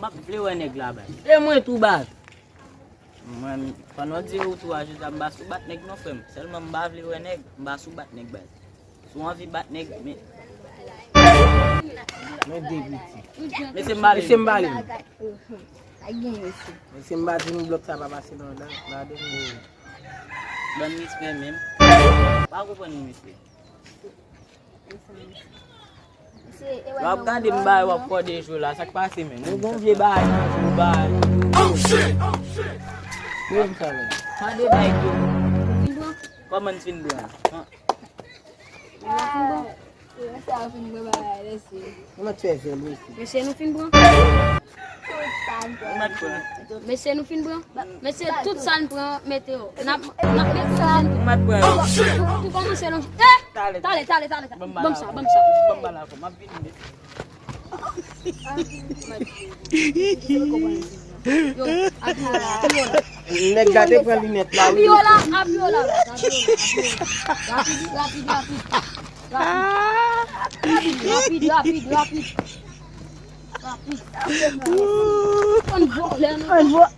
Mbap vle wè nèg la bay. E mwen tout bat. Man, pendant dire ou tout ajoute mba sou bat nèg non femme. Seulement mba vle wè nèg, mba sou bat nèg bay. Sou envie bat nèg mais mais c'est mbali. C'est mbali. C'est mbali nous bloque ça pas passer dans là dedans. Bon respect même. Pas comprendre respect. Wap gade mbay wap ko de jou la, sak pase men. Nou gon vie bay nan jou bay. Oh shit! Wèm sa lè. Ha de bay kou. Kòman fin blan. Comment tu es venu ici? Monsieur nous fin blanc. Monsieur nous fin blanc. Monsieur tout ça nous prend météo. N'a mettre ça. Tout commence non. Tale. Bam ça. Bam la ko ma vin de. Yo, Nèg gade prend lunette là. Abiola. Rapide. On voit.